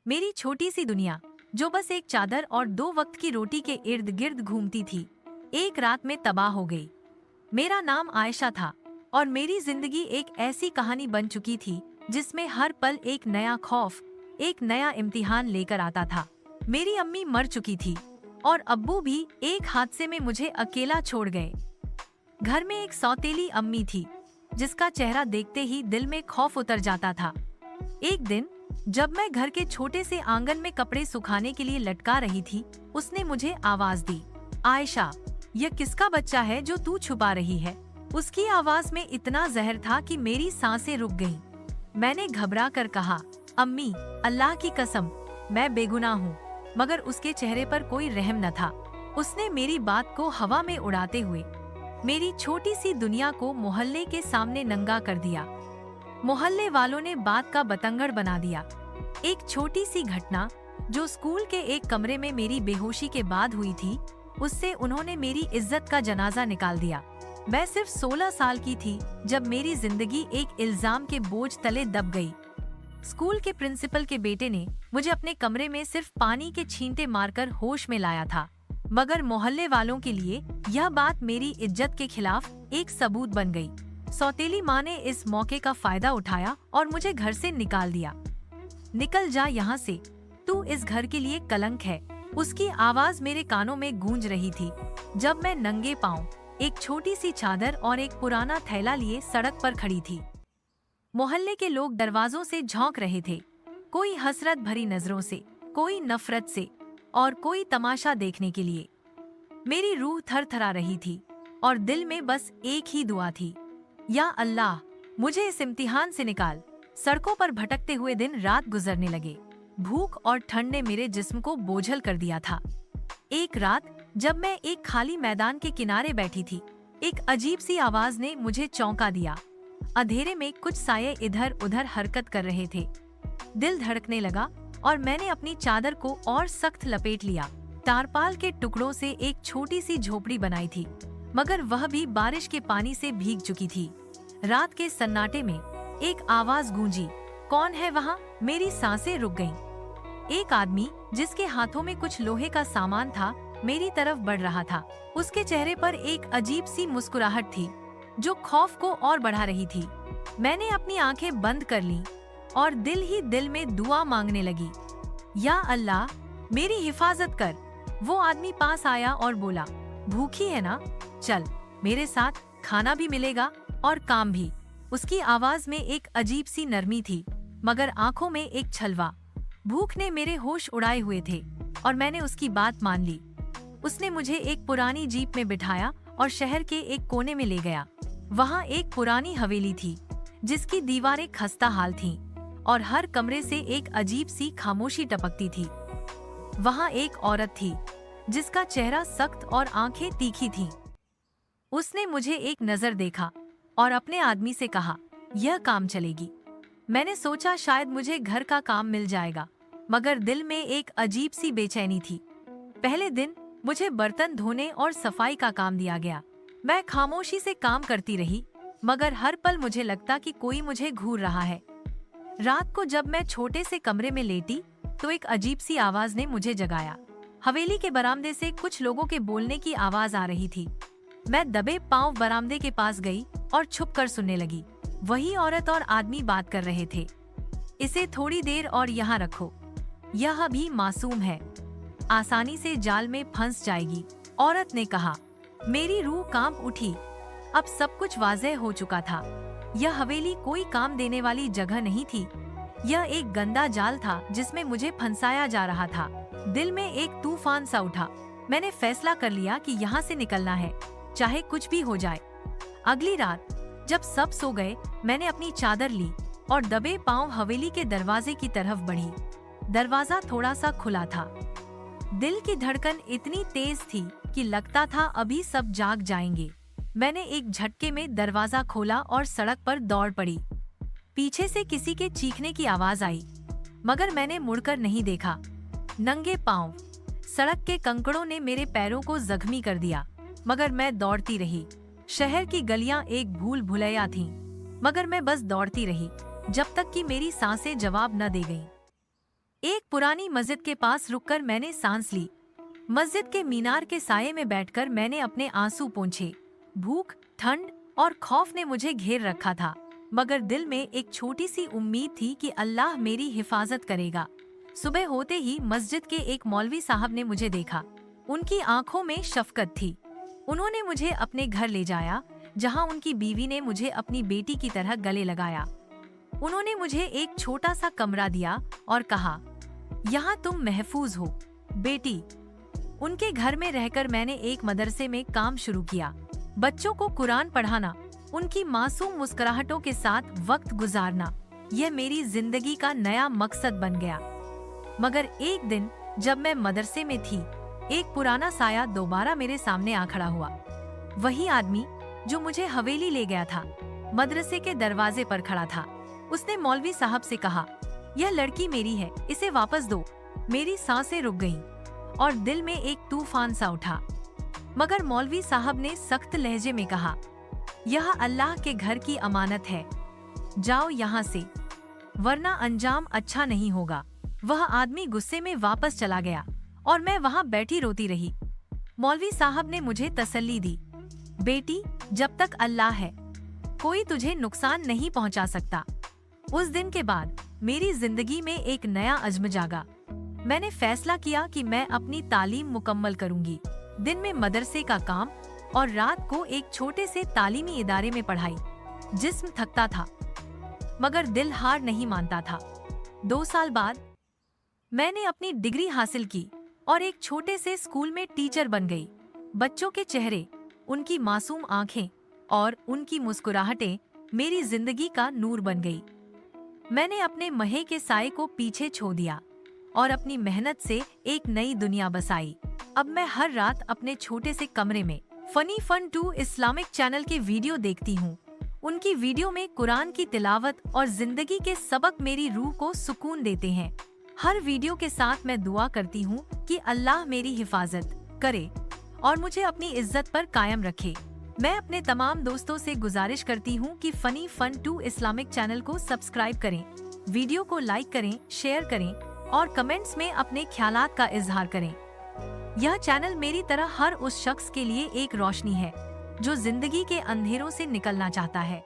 मेरी छोटी सी दुनिया जो बस एक चादर और दो वक्त की रोटी के इर्द गिर्द घूमती थी, एक रात में तबाह हो गई। मेरा नाम आयशा था और मेरी जिंदगी एक ऐसी कहानी बन चुकी थी जिसमें हर पल एक नया खौफ, एक नया इम्तिहान लेकर आता था। मेरी अम्मी मर चुकी थी और अब्बू भी एक हादसे में मुझे अकेला छोड़ गए। घर में एक सौतेली अम्मी थी जिसका चेहरा देखते ही दिल में खौफ उतर जाता था। एक दिन जब मैं घर के छोटे से आंगन में कपड़े सुखाने के लिए लटका रही थी, उसने मुझे आवाज दी, आयशा, यह किसका बच्चा है जो तू छुपा रही है? उसकी आवाज में इतना जहर था कि मेरी सांसें रुक गईं। मैंने घबरा कर कहा, अम्मी, अल्लाह की कसम, मैं बेगुनाह हूँ। मगर उसके चेहरे पर कोई रहम न था। उसने मेरी बात को हवा में उड़ाते हुए मेरी छोटी सी दुनिया को मोहल्ले के सामने नंगा कर दिया। मोहल्ले वालों ने बात का बतंगड़ बना दिया। एक छोटी सी घटना जो स्कूल के एक कमरे में मेरी बेहोशी के बाद हुई थी, उससे उन्होंने मेरी इज्जत का जनाजा निकाल दिया। मैं सिर्फ 16 साल की थी जब मेरी जिंदगी एक इल्जाम के बोझ तले दब गई। स्कूल के प्रिंसिपल के बेटे ने मुझे अपने कमरे में सिर्फ पानी के छींटे मारकर होश में लाया था, मगर मोहल्ले वालों के लिए यह बात मेरी इज्जत के खिलाफ एक सबूत बन गई। सौतेली माँ ने इस मौके का फायदा उठाया और मुझे घर से निकाल दिया। निकल जा यहाँ से, तू इस घर के लिए कलंक है। उसकी आवाज मेरे कानों में गूंज रही थी जब मैं नंगे पांव, एक छोटी सी चादर और एक पुराना थैला लिए सड़क पर खड़ी थी। मोहल्ले के लोग दरवाजों से झोंक रहे थे, कोई हसरत भरी नजरों से, कोई नफरत से और कोई तमाशा देखने के लिए। मेरी रूह थरथरा रही थी और दिल में बस एक ही दुआ थी, या अल्लाह, मुझे इस इम्तिहान से निकाल। सड़कों पर भटकते हुए दिन रात गुजरने लगे। भूख और ठंड ने मेरे जिस्म को बोझल कर दिया था। एक रात जब मैं एक खाली मैदान के किनारे बैठी थी, एक अजीब सी आवाज ने मुझे चौंका दिया। अंधेरे में कुछ साये इधर उधर हरकत कर रहे थे। दिल धड़कने लगा और मैंने अपनी चादर को और सख्त लपेट लिया। तारपाल के टुकड़ों से एक छोटी सी झोपड़ी बनाई थी, मगर वह भी बारिश के पानी से भीग चुकी थी। रात के सन्नाटे में एक आवाज गूंजी, कौन है वहाँ? मेरी सांसें रुक गईं। एक आदमी जिसके हाथों में कुछ लोहे का सामान था मेरी तरफ बढ़ रहा था। उसके चेहरे पर एक अजीब सी मुस्कुराहट थी जो खौफ को और बढ़ा रही थी। मैंने अपनी आंखें बंद कर लीं और दिल ही दिल में दुआ मांगने लगी, या अल्लाह, मेरी हिफाजत कर। वो आदमी पास आया और बोला, भूखी है ना? चल, मेरे साथ खाना भी मिलेगा और काम भी। उसकी आवाज में एक अजीब सी नरमी थी, मगर आंखों में एक छलवा। भूख ने मेरे होश उड़ाए हुए थे और मैंने उसकी बात मान ली। उसने मुझे एक पुरानी जीप में बिठाया और शहर के एक कोने में ले गया। वहाँ एक पुरानी हवेली थी जिसकी दीवारें खस्ता हाल थीं और हर कमरे से एक अजीब सी खामोशी टपकती थी। वहाँ एक औरत थी जिसका चेहरा सख्त और आंखें तीखी थीं। उसने मुझे एक नजर देखा और अपने आदमी से कहा, यह काम चलेगी। मैंने सोचा शायद मुझे घर का काम मिल जाएगा, मगर दिल में एक अजीब सी बेचैनी थी। पहले दिन मुझे बर्तन धोने और सफाई का काम दिया गया। मैं खामोशी से काम करती रही, मगर हर पल मुझे लगता कि कोई मुझे घूर रहा है। रात को जब मैं छोटे से कमरे में लेटी तो एक अजीब सी आवाज ने मुझे जगाया। हवेली के बरामदे से कुछ लोगों के बोलने की आवाज आ रही थी। मैं दबे पांव बरामदे के पास गई और छुप कर सुनने लगी। वही औरत और आदमी बात कर रहे थे। इसे थोड़ी देर और यहाँ रखो, यह भी मासूम है, आसानी से जाल में फंस जाएगी, औरत ने कहा। मेरी रूह कांप उठी। अब सब कुछ वाज़ेह हो चुका था। यह हवेली कोई काम देने वाली जगह नहीं थी। यह एक गंदा जाल था जिसमें मुझे फंसाया जा रहा था। दिल में एक तूफान सा उठा। मैंने फैसला कर लिया कि यहाँ से निकलना है, चाहे कुछ भी हो जाए। अगली रात जब सब सो गए, मैंने अपनी चादर ली और दबे पांव हवेली के दरवाजे की तरफ बढ़ी। दरवाजा थोड़ा सा खुला था। दिल की धड़कन इतनी तेज थी कि लगता था अभी सब जाग जाएंगे। मैंने एक झटके में दरवाजा खोला और सड़क पर दौड़ पड़ी। पीछे से किसी के चीखने की आवाज आई, मगर मैंने मुड़कर नहीं देखा। नंगे पांव सड़क के कंकड़ों ने मेरे पैरों को जख्मी कर दिया, मगर मैं दौड़ती रही। शहर की गलियां एक भूल भुलैया थीं, मगर मैं बस दौड़ती रही जब तक कि मेरी सांसें जवाब न दे गईं। एक पुरानी मस्जिद के पास रुककर मैंने सांस ली। मस्जिद के मीनार के साये में बैठकर मैंने अपने आंसू पोंछे। भूख, ठंड और खौफ ने मुझे घेर रखा था, मगर दिल में एक छोटी सी उम्मीद थी कि अल्लाह मेरी हिफाजत करेगा। सुबह होते ही मस्जिद के एक मौलवी साहब ने मुझे देखा। उनकी आंखों में शफकत थी। उन्होंने मुझे अपने घर ले जाया, जहां उनकी बीवी ने मुझे अपनी बेटी की तरह गले लगाया। उन्होंने मुझे एक छोटा सा कमरा दिया और कहा, यहाँ तुम महफूज हो बेटी। उनके घर में रहकर मैंने एक मदरसे में काम शुरू किया। बच्चों को कुरान पढ़ाना, उनकी मासूम मुस्कुराहटों के साथ वक्त गुजारना, यह मेरी जिंदगी का नया मकसद बन गया। मगर एक दिन जब मैं मदरसे में थी, एक पुराना साया दोबारा मेरे सामने आ खड़ा हुआ। वही आदमी जो मुझे हवेली ले गया था, मदरसे के दरवाजे पर खड़ा था। उसने मौलवी साहब से कहा, यह लड़की मेरी है, इसे वापस दो। मेरी सांसें रुक गईं और दिल में एक तूफान सा उठा। मगर मौलवी साहब ने सख्त लहजे में कहा, यह अल्लाह के घर की अमानत है, जाओ यहाँ से, वरना अंजाम अच्छा नहीं होगा। वह आदमी गुस्से में वापस चला गया और मैं वहाँ बैठी रोती रही। मौलवी साहब ने मुझे तसल्ली दी, बेटी, जब तक अल्लाह है, कोई तुझे नुकसान नहीं पहुँचा सकता। उस दिन के बाद मेरी जिंदगी में एक नया अज़्म जागा। मैंने फैसला किया कि मैं अपनी तालीम मुकम्मल करूंगी। दिन में मदरसे का काम और रात को एक छोटे से तालीमी इदारे में पढ़ाई। जिस्म थकता था, मगर दिल हार नहीं मानता था। 2 साल बाद मैंने अपनी डिग्री हासिल की और एक छोटे से स्कूल में टीचर बन गई। बच्चों के चेहरे, उनकी मासूम आंखें और उनकी मुस्कुराहटें मेरी जिंदगी का नूर बन गई। मैंने अपने महे के साये को पीछे छोड़ दिया और अपनी मेहनत से एक नई दुनिया बसाई। अब मैं हर रात अपने छोटे से कमरे में फनी फन 2 इस्लामिक चैनल के वीडियो देखती हूँ। उनकी वीडियो में कुरान की तिलावत और जिंदगी के सबक मेरी रूह को सुकून देते हैं। हर वीडियो के साथ मैं दुआ करती हूँ कि अल्लाह मेरी हिफाजत करे और मुझे अपनी इज्जत पर कायम रखे। मैं अपने तमाम दोस्तों से गुजारिश करती हूँ कि फनी फन 2 इस्लामिक चैनल को सब्सक्राइब करें, वीडियो को लाइक करें, शेयर करें और कमेंट्स में अपने ख्यालात का इजहार करें। यह चैनल मेरी तरह हर उस शख्स के लिए एक रोशनी है जो जिंदगी के अंधेरों से निकलना चाहता है।